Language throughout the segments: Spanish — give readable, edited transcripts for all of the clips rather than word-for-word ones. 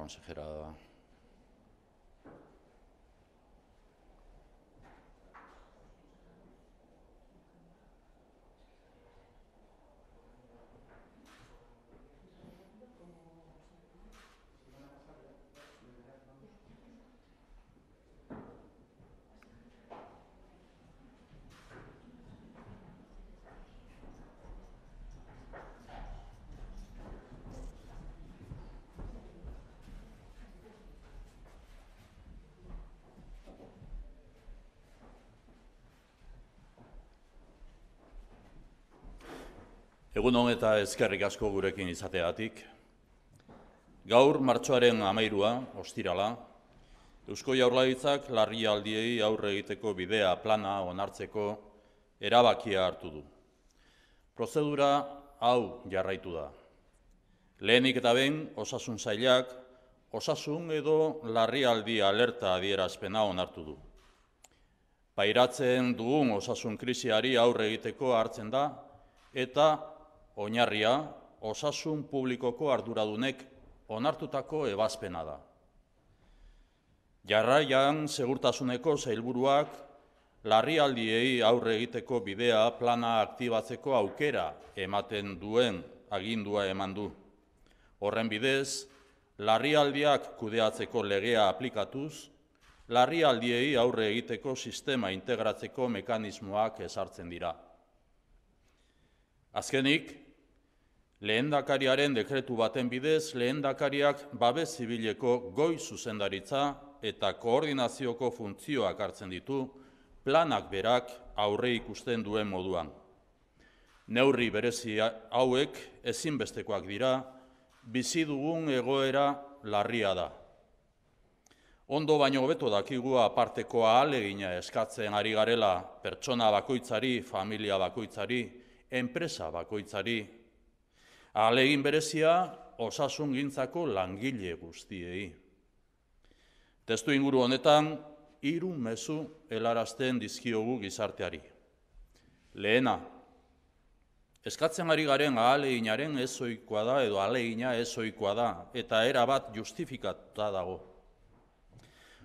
consejera. Egun on eta eskerrik asko gurekin izateagatik. Gaur, martxoaren 13, ostirala, Eusko Jaurlaritzak larrialdiei aurre egiteko bidea plana onartzeko erabakia hartu du. Prozedura hau jarraitu da. Lehenik eta behin, osasun sailak, osasun edo larrialdi alerta adierazpena onartu du. Pairatzen dugun osasun krisiari aurre egiteko hartzen da, eta oinarria osasun publikoko arduradunek onartutako ebazpena da. Jarraian segurtasuneko sailburuak larrialdiei aurre egiteko bidea plana aktibatzeko aukera ematen duen agindua eman du. Horren bidez, larrialdiak kudeatzeko legea aplikatuz, larrialdiei aurre egiteko sistema integratzeko mekanismoak ezartzen dira. Azkenik, lehendakariaren dekretu baten bidez, lehendakariak babes zibileko goi zuzendaritza eta koordinazioko funtzioak hartzen ditu, planak berak aurre ikusten duen moduan. Neurri berezi hauek ezinbestekoak dira, bizi dugun egoera larria da. Ondo baino hobeto dakigu aparteko ahalegina eskatzen ari garela pertsona bakoitzari, familia bakoitzari, enpresa bakoitzari. Ahalegin berezia osasungintzako langile guztiei. Testu inguru honetan, 3 mezu helarazten dizkiogu gizarteari. Lehena, eskatzen ari garen ahaleginaren ezoikoa da edo ahalegina ezoikoa da eta erabat justifikatuta dago.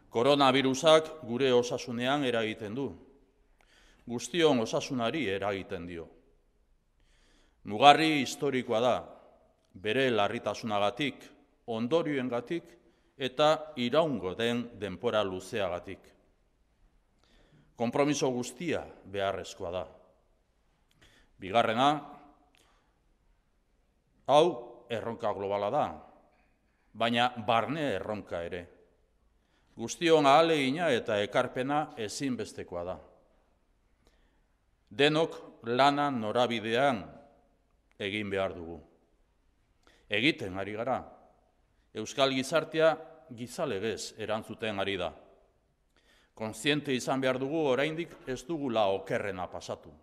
Koronavirusak gure osasunean eragiten du. Guztion osasunari eragiten dio. Mugarri historikoa da, bere larritasunagatik, ondorioengatik eta iraungo den denbora luzeagatik. Konpromiso guztia beharrezkoa da. Bigarrena, hau erronka globala da, baina barne erronka ere. Guztion ahalegina eta ekarpena ezinbestekoa da. Denok lana norabidean egin behar dugu. Egiten ari gara. Euskal gizartea gizalegez erantzuten ari da. Kontziente izan behar dugu oraindik ez dugula okerrena pasatu.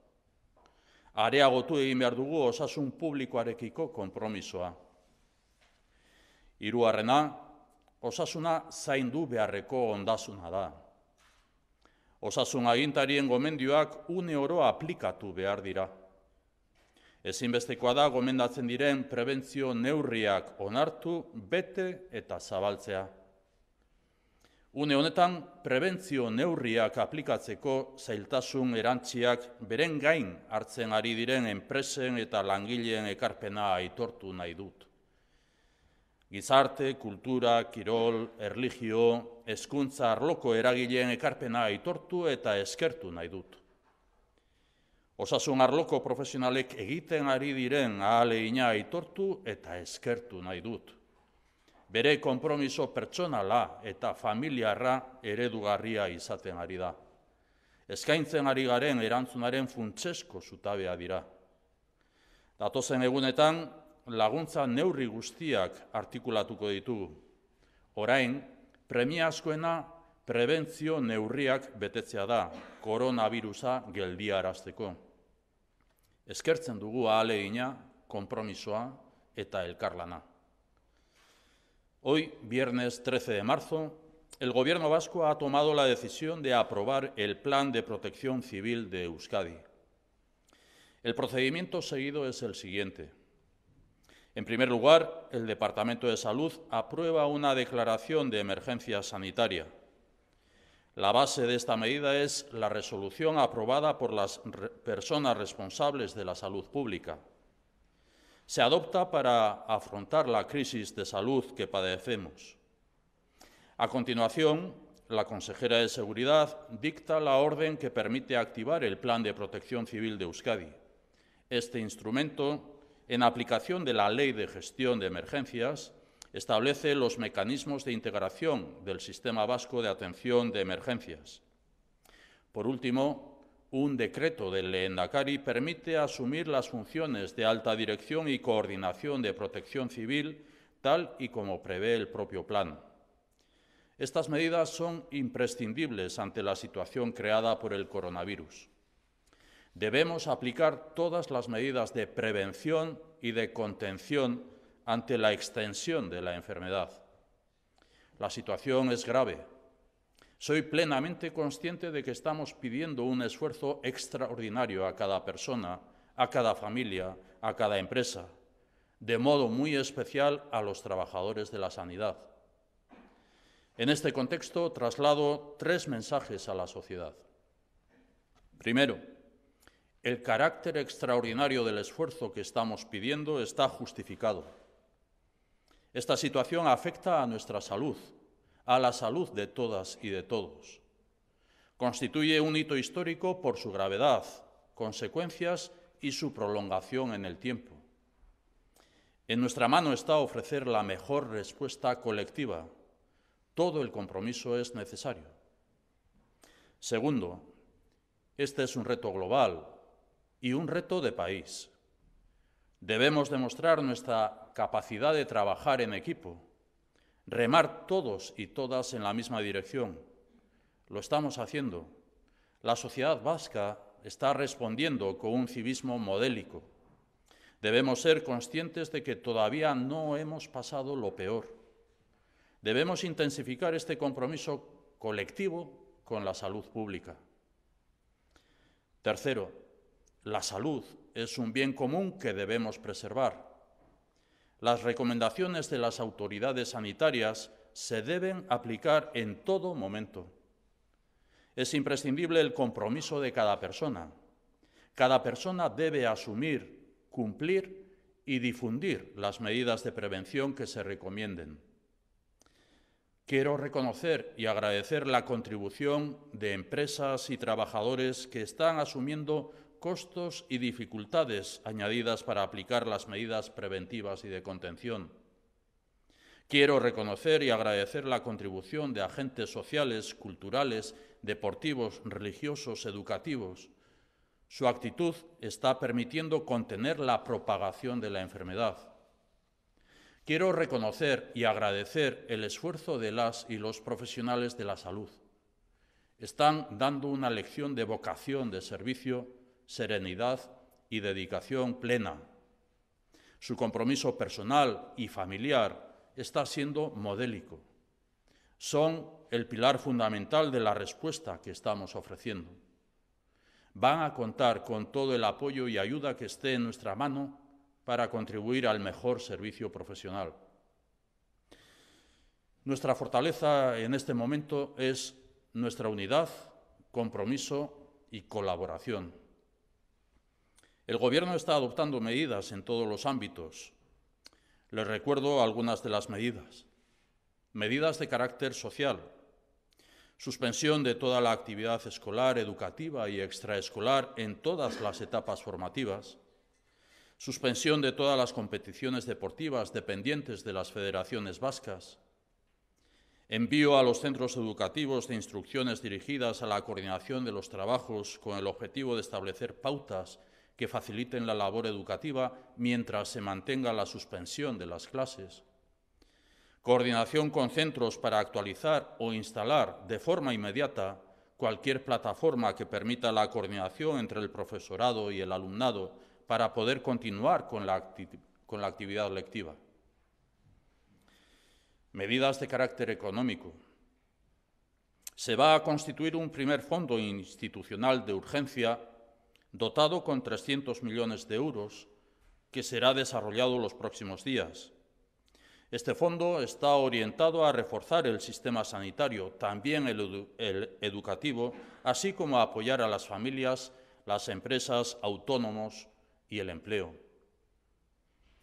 Areagotu egin behar dugu osasun publikoarekiko konpromisoa. Hirugarrena, osasuna zaindu beharreko ondasuna da. Osasun agintarien gomendioak une oro aplikatu behar dira. Ezinbestekoa da gomendatzen diren prebentzio neurriak onartu, bete eta zabaltzea. Une honetan, prebentzio neurriak aplikatzeko zailtasun erantziak beren gain hartzen ari diren enpresen eta langileen ekarpena aitortu nahi dut. Gizarte, kultura, kirol, erlijio, hezkuntza arloko eragileen ekarpena aitortu eta eskertu nahi dut. Osasun arloko profesionalek egiten ari diren ahalegina aitortu eta eskertu nahi dut. Bere konpromiso pertsonala eta familiarra eredugarria izaten ari da. Eskaintzen ari garen erantzunaren funtsezko zutabea dira. Datozen egunetan, laguntza neurri guztiak artikulatuko ditugu. Orain, premiazkoena prebentzio neurriak betetzea da, koronavirusa geldiarazteko. Eskertzen dugu ahalegina, konpromisoa eta elkarlana. Hoy, viernes 13 de marzo, el Gobierno vasco ha tomado la decisión de aprobar el Plan de Protección Civil de Euskadi. El procedimiento seguido es el siguiente. En primer lugar, el Departamento de Salud aprueba una declaración de emergencia sanitaria. La base de esta medida es la resolución aprobada por las personas responsables de la salud pública. Se adopta para afrontar la crisis de salud que padecemos. A continuación, la consejera de Seguridad dicta la orden que permite activar el Plan de Protección Civil de Euskadi. Este instrumento, en aplicación de la Ley de Gestión de Emergencias, establece los mecanismos de integración del Sistema Vasco de Atención de Emergencias. Por último, un decreto del Lehendakari permite asumir las funciones de alta dirección y coordinación de protección civil, tal y como prevé el propio plan. Estas medidas son imprescindibles ante la situación creada por el coronavirus. Debemos aplicar todas las medidas de prevención y de contención ante la extensión de la enfermedad. La situación es grave. Soy plenamente consciente de que estamos pidiendo un esfuerzo extraordinario a cada persona, a cada familia, a cada empresa, de modo muy especial a los trabajadores de la sanidad. En este contexto, traslado 3 mensajes a la sociedad. Primero, el carácter extraordinario del esfuerzo que estamos pidiendo está justificado. Esta situación afecta a nuestra salud, a la salud de todas y de todos. Constituye un hito histórico por su gravedad, consecuencias y su prolongación en el tiempo. En nuestra mano está ofrecer la mejor respuesta colectiva. Todo el compromiso es necesario. Segundo, este es un reto global y un reto de país. Debemos demostrar nuestra capacidad de trabajar en equipo, remar todos y todas en la misma dirección. Lo estamos haciendo. La sociedad vasca está respondiendo con un civismo modélico. Debemos ser conscientes de que todavía no hemos pasado lo peor. Debemos intensificar este compromiso colectivo con la salud pública. Tercero, la salud es un bien común que debemos preservar. Las recomendaciones de las autoridades sanitarias se deben aplicar en todo momento. Es imprescindible el compromiso de cada persona. Cada persona debe asumir, cumplir y difundir las medidas de prevención que se recomienden. Quiero reconocer y agradecer la contribución de empresas y trabajadores que están asumiendo costos y dificultades añadidas para aplicar las medidas preventivas y de contención. Quiero reconocer y agradecer la contribución de agentes sociales, culturales, deportivos, religiosos, educativos. Su actitud está permitiendo contener la propagación de la enfermedad. Quiero reconocer y agradecer el esfuerzo de las y los profesionales de la salud. Están dando una lección de vocación de servicio, serenidad y dedicación plena. Su compromiso personal y familiar está siendo modélico. Son el pilar fundamental de la respuesta que estamos ofreciendo. Van a contar con todo el apoyo y ayuda que esté en nuestra mano para contribuir al mejor servicio profesional. Nuestra fortaleza en este momento es nuestra unidad, compromiso y colaboración. El Gobierno está adoptando medidas en todos los ámbitos. Les recuerdo algunas de las medidas. Medidas de carácter social. Suspensión de toda la actividad escolar, educativa y extraescolar en todas las etapas formativas. Suspensión de todas las competiciones deportivas dependientes de las federaciones vascas. Envío a los centros educativos de instrucciones dirigidas a la coordinación de los trabajos con el objetivo de establecer pautas que faciliten la labor educativa mientras se mantenga la suspensión de las clases. Coordinación con centros para actualizar o instalar de forma inmediata cualquier plataforma que permita la coordinación entre el profesorado y el alumnado para poder continuar con la actividad lectiva. Medidas de carácter económico. Se va a constituir un primer fondo institucional de urgencia dotado con 300 millones de euros que será desarrollado los próximos días. Este fondo está orientado a reforzar el sistema sanitario, también el educativo, así como a apoyar a las familias, las empresas, autónomos y el empleo.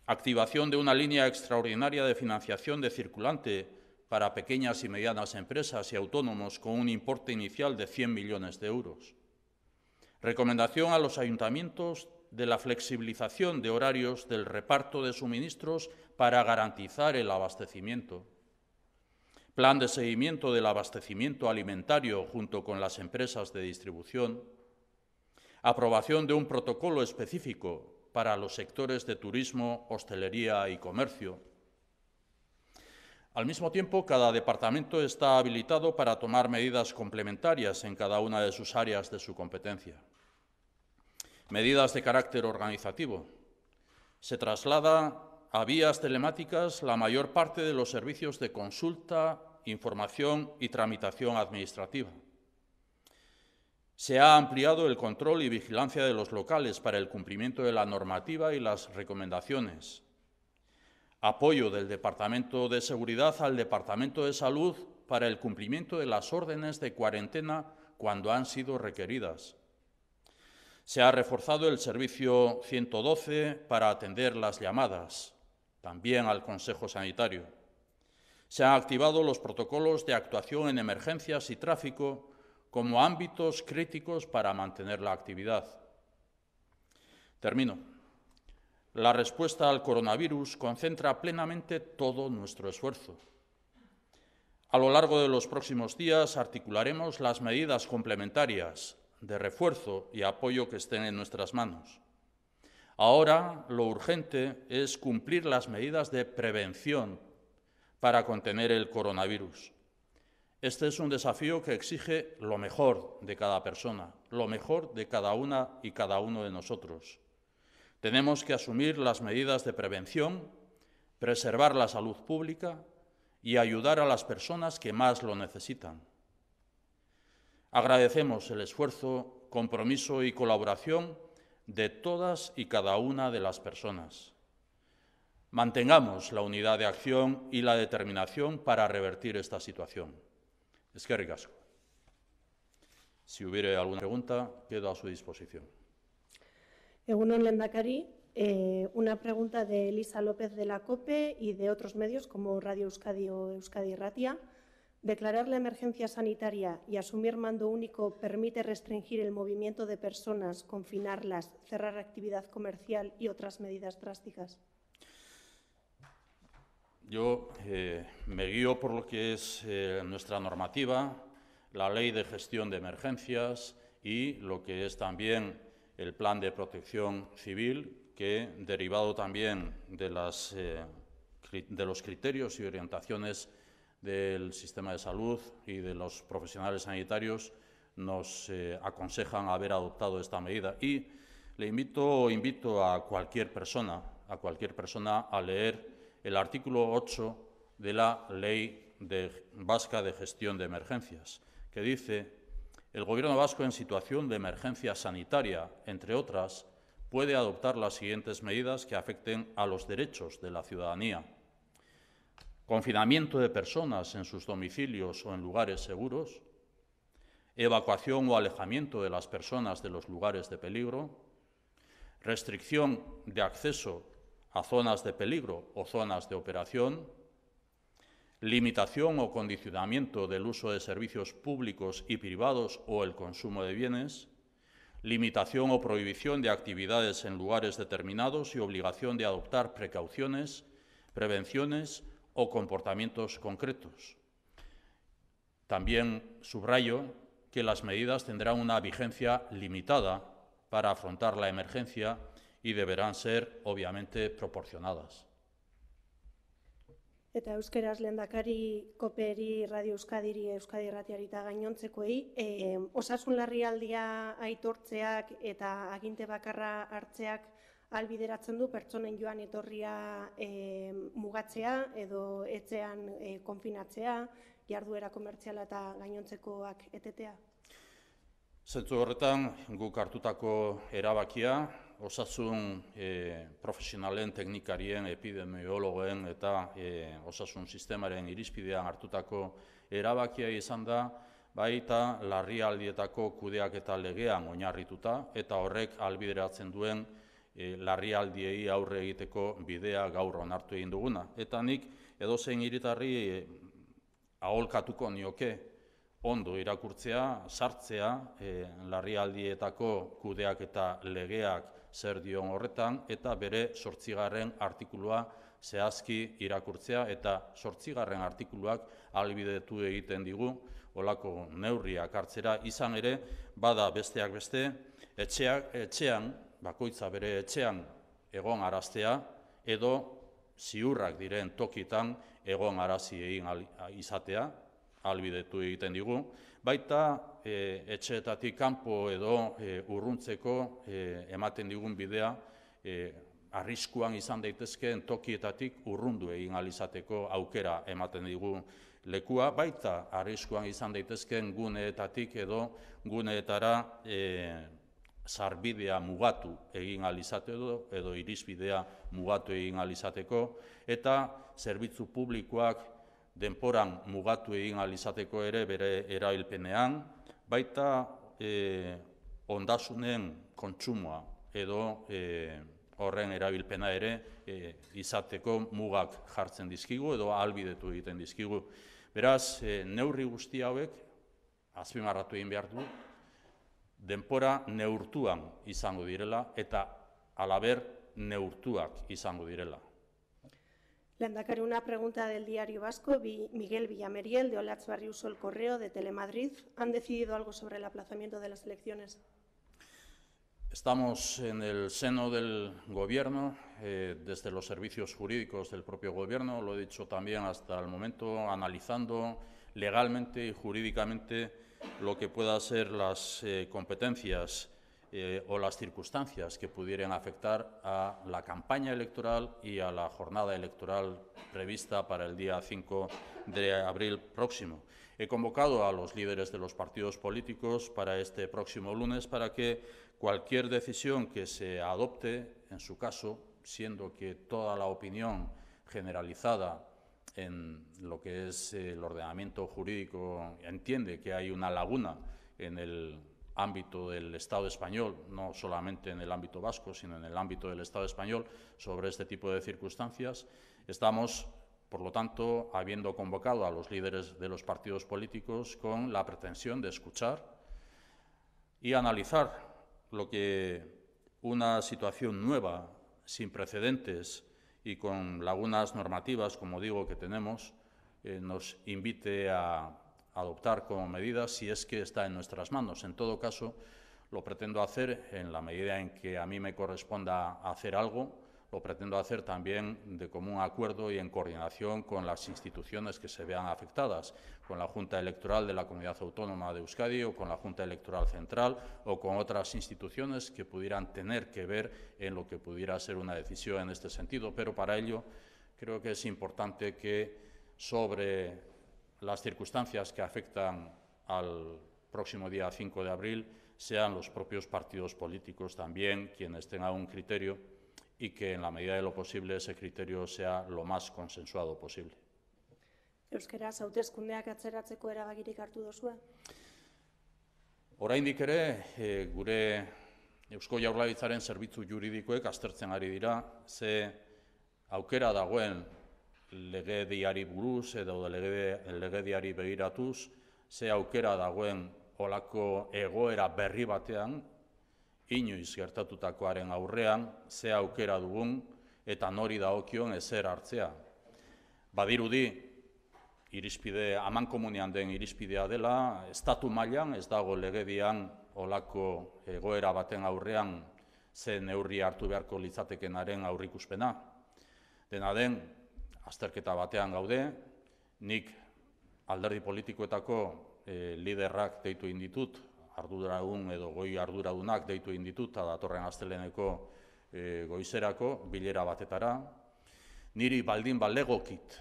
Activación de una línea extraordinaria de financiación de circulante para pequeñas y medianas empresas y autónomos con un importe inicial de 100 millones de euros. Recomendación a los ayuntamientos de la flexibilización de horarios del reparto de suministros para garantizar el abastecimiento. Plan de seguimiento del abastecimiento alimentario junto con las empresas de distribución. Aprobación de un protocolo específico para los sectores de turismo, hostelería y comercio. Al mismo tiempo, cada departamento está habilitado para tomar medidas complementarias en cada una de sus áreas de su competencia. Medidas de carácter organizativo. Se traslada a vías telemáticas la mayor parte de los servicios de consulta, información y tramitación administrativa. Se ha ampliado el control y vigilancia de los locales para el cumplimiento de la normativa y las recomendaciones. Apoyo del Departamento de Seguridad al Departamento de Salud para el cumplimiento de las órdenes de cuarentena cuando han sido requeridas. Se ha reforzado el servicio 112 para atender las llamadas, también al Consejo Sanitario. Se han activado los protocolos de actuación en emergencias y tráfico como ámbitos críticos para mantener la actividad. Termino. La respuesta al coronavirus concentra plenamente todo nuestro esfuerzo. A lo largo de los próximos días articularemos las medidas complementarias de refuerzo y apoyo que estén en nuestras manos. Ahora lo urgente es cumplir las medidas de prevención para contener el coronavirus. Este es un desafío que exige lo mejor de cada persona, lo mejor de cada una y cada uno de nosotros. Tenemos que asumir las medidas de prevención, preservar la salud pública y ayudar a las personas que más lo necesitan. Agradecemos el esfuerzo, compromiso y colaboración de todas y cada una de las personas. Mantengamos la unidad de acción y la determinación para revertir esta situación. Eskerrik asko. Si hubiera alguna pregunta, quedo a su disposición. Egunon, lehendakari. Una pregunta de Elisa López de la COPE y de otros medios como Radio Euskadi o Euskadi Irratia. ¿Declarar la emergencia sanitaria y asumir mando único permite restringir el movimiento de personas, confinarlas, cerrar actividad comercial y otras medidas drásticas? Yo me guío por lo que es nuestra normativa, la Ley de Gestión de Emergencias y lo que es también el Plan de Protección Civil, que, derivado también de los criterios y orientaciones del sistema de salud y de los profesionales sanitarios, nos aconsejan haber adoptado esta medida. Y le invito a cualquier persona a leer el artículo 8 de la Ley Vasca de Gestión de Emergencias, que dice: el Gobierno vasco, en situación de emergencia sanitaria, entre otras, puede adoptar las siguientes medidas que afecten a los derechos de la ciudadanía: confinamiento de personas en sus domicilios o en lugares seguros, evacuación o alejamiento de las personas de los lugares de peligro, restricción de acceso a zonas de peligro o zonas de operación, limitación o condicionamiento del uso de servicios públicos y privados o el consumo de bienes, limitación o prohibición de actividades en lugares determinados y obligación de adoptar precauciones, prevenciones o comportamientos concretos. También subrayo que las medidas tendrán una vigencia limitada para afrontar la emergencia y deberán ser, obviamente, proporcionadas. Eta euskeraz lehendakari COPEri, Radio Euskadiri, Euskadi Irratiari eta gainontzekoei, osasun larrialdia aitortzeak eta aginte bakarra hartzeak ahalbideratzen du pertsonen joan etorria mugatzea edo etxean konfinatzea, jarduera komertziala eta gainontzekoak etetea? Zentzu horretan, guk hartutako erabakia osasun profesionalen, teknikarien, epidemiologoen eta osasun sistemaren irizpidean hartutako erabakia izan da, baita larrialdietako kudeaketa legean oinarrituta, eta horrek ahalbideratzen duen larrialdiei aurre egiteko bidea gaur onartu egin duguna. Eta nik edozein hiritarri aholkatuko nioke ondo irakurtzea, sartzea, larrialdietako kudeaketa legeak zer dion horretan, eta bere 8. artikulua zehazki irakurtzea, eta 8. artikuluak ahalbidetu egiten digu olako neurriak hartzera, izan ere, bada besteak beste, etxean, bakoitza bere etxean egon araztea, edo ziurrak diren tokitan egon arazi egin izatea, ahalbidetu egiten digu, baita etxeetatik kanpo edo urruntzeko ematen digun bidea arriskuan izan daitezkeen tokietatik urrundu egin ahal izateko aukera ematen digu lekua, baita arriskuan izan daitezkeen guneetatik edo guneetara sarbidea mugatu egin ahal izateko edo irizbidea mugatu egin ahal izateko, eta zerbitzu publikoak denporan mugatu egin ahal izateko ere bere erabilpenean, baita ondasunen kontsumoa edo horren erabilpena ere izateko mugak jartzen dizkigu edo ahalbidetu egiten dizkigu. Beraz, neurri guzti hauek, azpimarratu egin behar du, denpora neurtuan izango direla eta halaber neurtuak izango direla. Lehendakari, una pregunta del Diario Vasco. Miguel Villameriel, de Olatz Barriuso, El Correo, de Telemadrid. ¿Han decidido algo sobre el aplazamiento de las elecciones? Estamos en el seno del Gobierno, desde los servicios jurídicos del propio Gobierno, lo he dicho también hasta el momento, analizando legalmente y jurídicamente lo que puedan ser las competencias o las circunstancias que pudieran afectar a la campaña electoral y a la jornada electoral prevista para el día 5 de abril próximo. He convocado a los líderes de los partidos políticos para este próximo lunes para que cualquier decisión que se adopte, en su caso, siendo que toda la opinión generalizada en lo que es el ordenamiento jurídico entiende que hay una laguna en el ámbito del Estado español, no solamente en el ámbito vasco, sino en el ámbito del Estado español, sobre este tipo de circunstancias. Estamos, por lo tanto, habiendo convocado a los líderes de los partidos políticos con la pretensión de escuchar y analizar lo que una situación nueva, sin precedentes y con lagunas normativas, como digo, que tenemos, nos invite a adoptar como medidas si es que está en nuestras manos. En todo caso, lo pretendo hacer en la medida en que a mí me corresponda hacer algo, lo pretendo hacer también de común acuerdo y en coordinación con las instituciones que se vean afectadas, con la Junta Electoral de la Comunidad Autónoma de Euskadi o con la Junta Electoral Central o con otras instituciones que pudieran tener que ver en lo que pudiera ser una decisión en este sentido. Pero para ello creo que es importante que sobre las circunstancias que afectan al próximo día 5 de abril sean los propios partidos políticos también quienes tengan un criterio y que en la medida de lo posible ese criterio sea lo más consensuado posible. Euskaraz hauteskundeak atzeratzeko erabakirik hartu duzue? Oraindik ere gure Eusko Jaurlaritzaren zerbitzu juridikoek aztertzen ari dira ze aukera dagoen legediari buruz edo legediari begiratuz, ze aukera dagoen olako egoera berri batean, inoiz gertatutakoaren aurrean, ze aukera dugun eta nori dagokion ezer hartzea. Badirudi, irizpide, amankomunean den irizpidea dela, estatu mailan ez dago legedian olako egoera baten aurrean ze neurri hartu beharko litzatekenaren aurrikuspena. Dena den, azterketa batean gaude, nik alderdi politikoetako liderrak deitu egin ditut, arduradun edo goi arduradunak deitu egin ditut, eta datorren asteleheneko goizerako bilera batetara. Niri baldin balegokit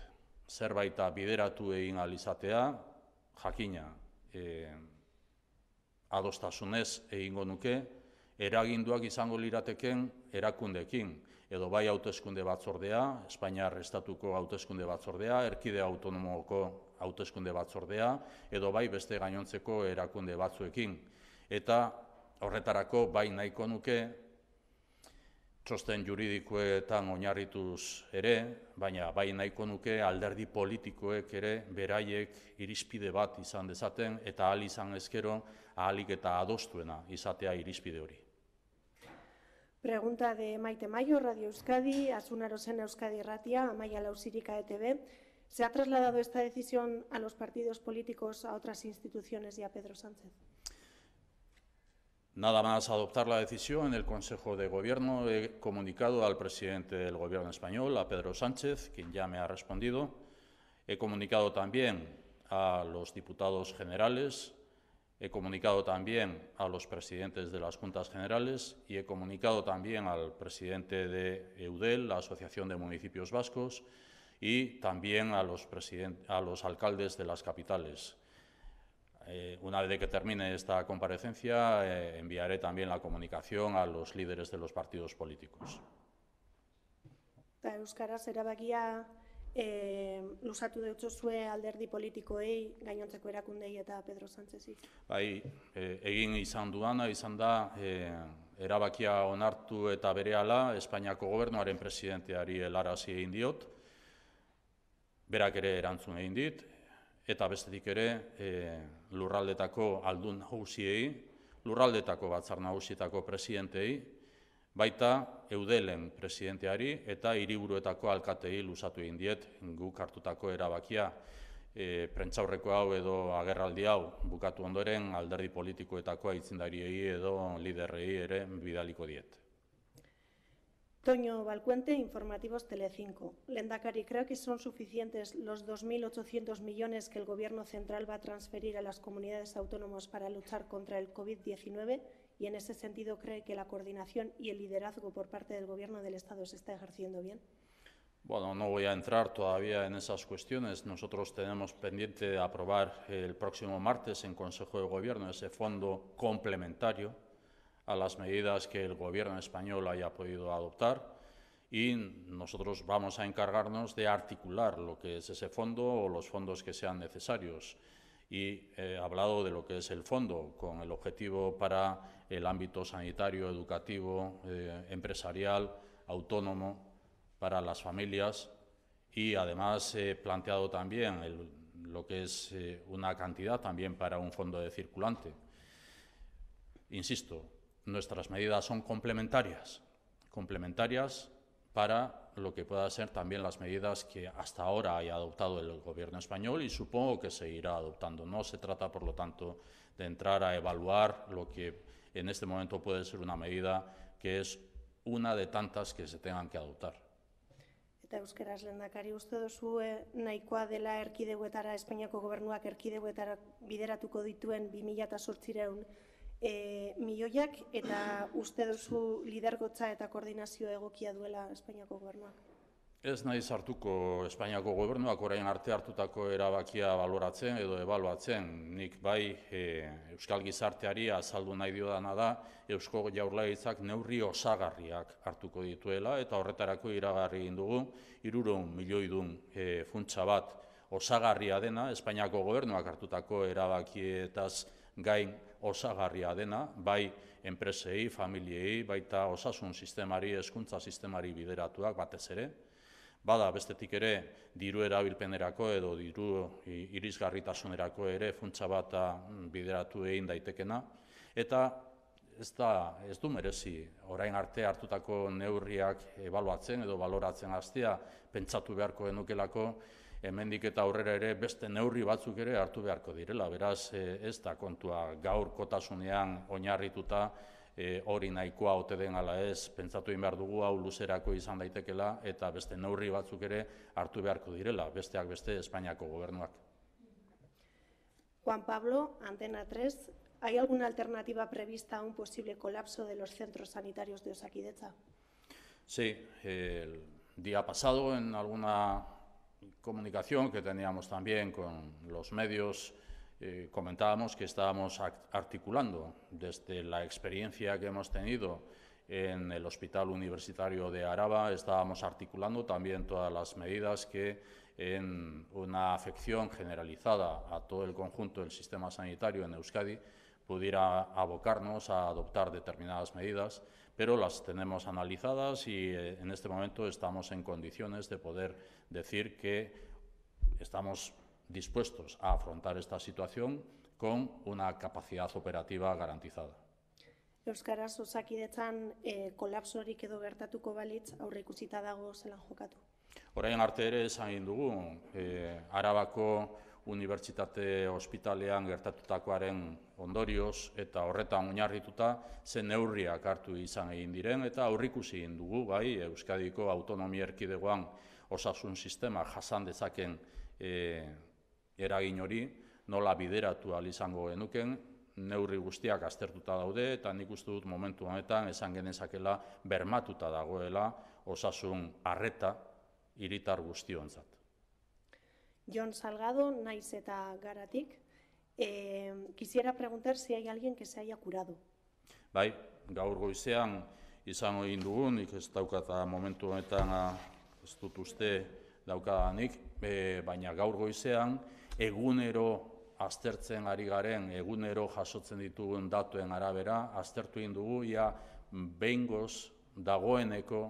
zerbaita bideratu egin ahal izatea, jakina adostasunez egingo nuke, eraginduak izango lirateken erakundeekin, edo bai hauteskunde batzordea, Espainiar Estatuko hauteskunde batzordea, Erkide Autonomoko hauteskunde batzordea, edo bai beste gainontzeko erakunde batzuekin. Eta horretarako bai nahiko nuke, txosten juridikoetan oinarrituz ere, baina bai nahiko nuke alderdi politikoek ere beraiek irizpide bat izan dezaten, eta ahal izan ezkero, ahalik eta adostuena izatea irizpide hori. Pregunta de Maite Mayo, Radio Euskadi, Asuna Rosena, Euskadi Ratia, Amaia Lausirica, ETV. ¿Se ha trasladado esta decisión a los partidos políticos, a otras instituciones y a Pedro Sánchez? Nada más adoptar la decisión en el Consejo de Gobierno, he comunicado al presidente del Gobierno español, a Pedro Sánchez, quien ya me ha respondido. He comunicado también a los diputados generales, he comunicado también a los presidentes de las Juntas Generales y he comunicado también al presidente de EUDEL, la Asociación de Municipios Vascos, y también a los alcaldes de las capitales. Una vez que termine esta comparecencia, enviaré también la comunicación a los líderes de los partidos políticos. Euskaraz erabakia luzatu deutzozue alderdi politikoei, gainontzeko erakundei eta Pedro Sánchezi? Bai, egin izan duana, izan da, erabakia onartu eta berehala Espainiako Gobernuaren presidenteari helarazi egin diot, berak ere erantzun egin dit, eta bestetik ere lurraldetako aldun nagusiei, lurraldetako batzar nagusietako presidentei, baita EUDELen presidenteari eta hiriburuetako alkatei luzatu egin diet guk hartutako erabakia. Prentsaurreko hau edo agerraldi hau bukatu ondoren alderdi politikoetako aitzindariei edo liderrei ere bidaliko diet. Toño Balcuente, Informativos Telecinco. Lehendakari, ¿cree que son suficientes los 2.800 millones que el Gobierno central va a transferir a las comunidades autónomas para luchar contra el COVID-19? Y en ese sentido, ¿cree que la coordinación y el liderazgo por parte del Gobierno del Estado se está ejerciendo bien? Bueno, no voy a entrar todavía en esas cuestiones. Nosotros tenemos pendiente de aprobar el próximo martes en Consejo de Gobierno ese fondo complementario a las medidas que el Gobierno español haya podido adoptar y nosotros vamos a encargarnos de articular lo que es ese fondo o los fondos que sean necesarios. Y he hablado de lo que es el fondo con el objetivo para el ámbito sanitario, educativo, empresarial, autónomo, para las familias y además he planteado también lo que es una cantidad también para un fondo de circulante. Insisto, nuestras medidas son complementarias para lo que puedan ser también las medidas que hasta ahora haya adoptado el Gobierno español y supongo que seguirá adoptando. No se trata, por lo tanto, de entrar a evaluar lo que en este momento puede ser una medida que es una de tantas que se tengan que adoptar. Eta euskaraz, lehendakari, uste duzu nahikoa dela erkidegoetara, Espainiako Gobernuak erkidegoetara bideratuko dituen 2008 milioiak, eta uste duzu lidergotza eta koordinazio egokia duela Espainiako Gobernuak? Ez nahi sartuko Espainiako Gobernuak orain arte hartutako erabakia baloratzen edo ebaluatzen. Nik bai Euskal Gizarteari azaldu nahi diodana da Eusko Jaurlaritzak neurri osagarriak hartuko dituela eta horretarako iragarri egin dugu 300 milioidun funtsa bat osagarria dena, Espainiako Gobernuak hartutako erabakietaz gain osagarria dena, bai enpresei, familiei, baita osasun sistemari, hezkuntza sistemari bideratuak batez ere. Bada bestetik ere diru erabilpenerako edo diru irisgarritasunerako ere funtsa bat bideratu egin daitekena. Eta ez du merezi orain arte hartutako neurriak ebaluatzen edo baloratzen hastea pentsatu beharko genukelako hemendik eta aurrera ere beste neurri batzuk ere hartu beharko direla. Beraz, ez da kontua gaurkotasunean oinarrituta hori nahikoa ote den ala ez, pentsatu egin behar dugu hau luzerako izan daitekela eta beste neurri batzuk ere hartu beharko direla, besteak beste Espainiako Gobernuak. Juan Pablo, Antena 3, ¿hay alguna alternativa prevista a un posible colapso de los centros sanitarios de Osakidetza? Sí, el día pasado en alguna comunicación que teníamos también con los medios comentábamos que estábamos articulando desde la experiencia que hemos tenido en el Hospital Universitario de Araba, estábamos articulando también todas las medidas que en una afección generalizada a todo el conjunto del sistema sanitario en Euskadi pudiera abocarnos a adoptar determinadas medidas, pero las tenemos analizadas y en este momento estamos en condiciones de poder decir que estamos dispuestos a afrontar esta situación con una capacidad operativa garantizada. Euskaraz Osakidetzan kolapsorik edo gertatuko balitz aurreikusita dago zelan jokatu? Orain arte ere esan egin dugu, Arabako Unibertsitate Ospitalean gertatutakoaren ondorioz eta horretan oinarrituta ze neurriak hartu izan egin diren eta aurreikusi egin dugu bai Euskadiko autonomia erkidegoan osasun sistema jasan dezaken eragin hori nola bideratu ahal izango genuken, neurri guztiak aztertuta daude eta nik uste dut momentu honetan esan genezakela bermatuta dagoela osasun arreta hiritar guztiontzat. Jon Salgado, naiz eta Garatik, quisiera preguntar si hay alguien que se haya curado. Bai, gaur goizean izango egin dugu, nik ez daukata momentu honetan ez dut uste daukadanik, baina gaur goizean egunero aztertzen ari garen, egunero jasotzen ditugun datuen arabera, aztertu egin dugu, ia behingoz dagoeneko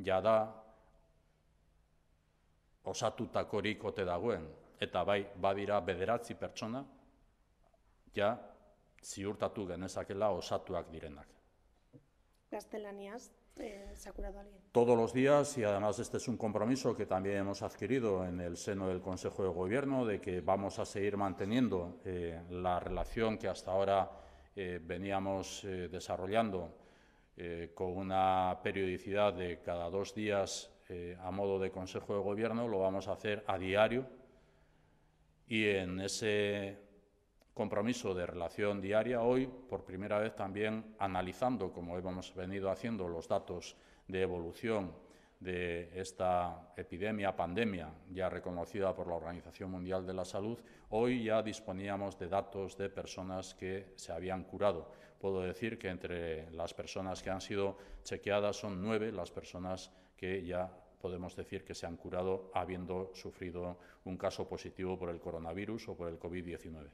jada osatutakorik ote dagoen, eta bai, badira 9 pertsona, ja ziurtatu genezakela osatuak direnak. Gaztelaniaz, ¿se ha curado alguien? Todos los días, y además este es un compromiso que también hemos adquirido en el seno del Consejo de Gobierno, de que vamos a seguir manteniendo la relación que hasta ahora veníamos desarrollando con una periodicidad de cada 2 días a modo de Consejo de Gobierno, lo vamos a hacer a diario y en ese compromiso de relación diaria, hoy por primera vez también analizando, como hemos venido haciendo, los datos de evolución de esta epidemia, pandemia, ya reconocida por la Organización Mundial de la Salud, hoy ya disponíamos de datos de personas que se habían curado. Puedo decir que entre las personas que han sido chequeadas son 9 las personas que ya podemos decir que se han curado habiendo sufrido un caso positivo por el coronavirus o por el COVID-19.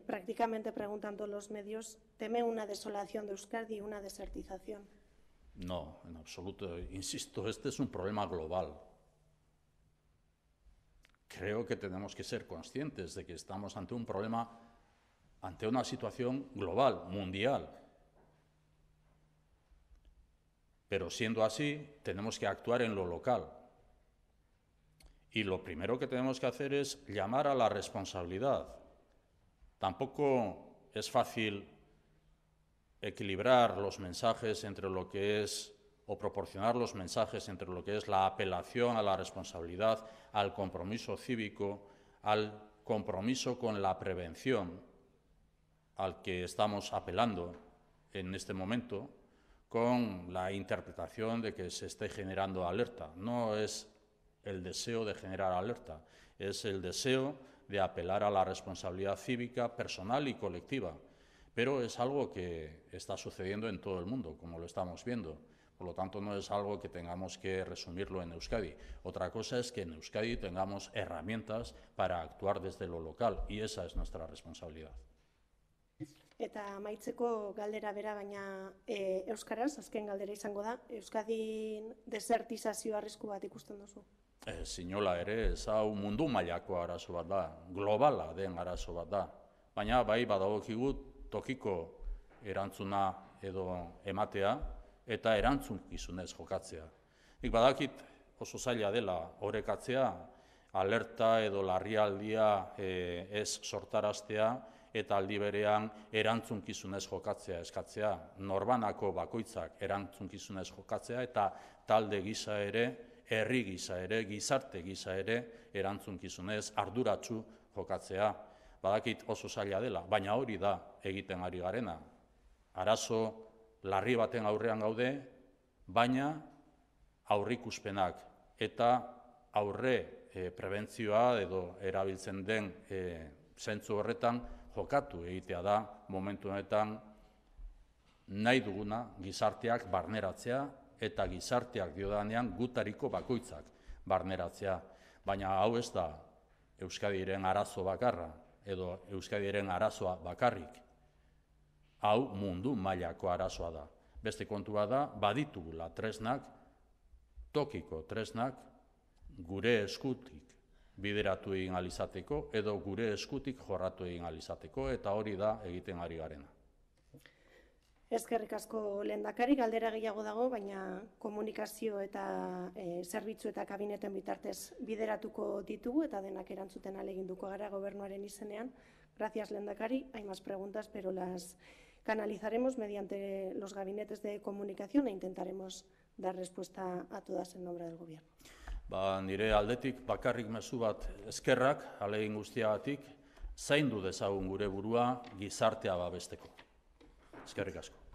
Prácticamente preguntan todos los medios, ¿teme una desolación de Euskadi, una desertización? No, en absoluto. Insisto, este es un problema global. Creo que tenemos que ser conscientes de que estamos ante un problema, ante una situación global, mundial. Pero siendo así, tenemos que actuar en lo local. Y lo primero que tenemos que hacer es llamar a la responsabilidad. Tampoco es fácil equilibrar los mensajes entre lo que es, o proporcionar los mensajes entre lo que es la apelación a la responsabilidad, al compromiso cívico, al compromiso con la prevención, al que estamos apelando en este momento, con la interpretación de que se esté generando alerta. No es el deseo de generar alerta, es el deseo de apelar a la responsabilidad cívica, personal y colectiva. Pero es algo que está sucediendo en todo el mundo, como lo estamos viendo. Por lo tanto, no es algo que tengamos que resumirlo en Euskadi. Otra cosa es que en Euskadi tengamos herramientas para actuar desde lo local, y esa es nuestra responsabilidad. Eta amaitzeko galdera bera, baina euskaraz, azken galdera izango da, Euskadin desertizazio arrisku bat ikusten duzu? Sinola ere, ez hau mundu mailako arazo bat da, globala den arazo bat da. Baina bai badagokigu tokiko erantzuna edo ematea eta erantzunkizunez jokatzea. Nik badakit oso zaila dela orekatzea, alerta edo larrialdia ez sortaraztea, eta aldi berean erantzunkizunez jokatzea eskatzea, norbanako bakoitzak erantzunkizunez jokatzea, eta talde gisa ere, herri gisa ere, gizarte gisa ere, erantzunkizunez arduratsu jokatzea. Badakit oso zaila dela, baina hori da egiten ari garena. Arazo larri baten aurrean gaude, baina aurrikuspenak eta aurre prebentzioa edo erabiltzen den zentzu horretan jokatu egitea da momentu honetan nahi duguna gizarteak barneratzea eta gizarteak diodanean gutariko bakoitzak barneratzea. Baina hau ez da Euskadiren arazo bakarra edo Euskadiren arazoa bakarrik. Hau mundu mailako arazoa da. Beste kontua da, baditugula tresnak, tokiko tresnak, gure eskutik bideratu egin alizateko edo gure eskutik jorratu egin alizateko, eta hori da egiten ari garena. Eskerrik asko lehendakari, galdera gehiago dago, baina komunikazio eta zerbitzu eta kabineten bitartez bideratuko ditugu eta denak erantzuten ahaleginduko gara gobernuaren izenean. Gracias, lehendakari. Hay más preguntas, pero las canalizaremos mediante los gabinetes de comunicación e intentaremos dar respuesta a todas en nombre del Gobierno. Nire aldetik bakarrik mezu bat eskerrak, ahalegin guztiagatik, zaindu dezagun gure burua gizartea babesteko. Eskerrik asko.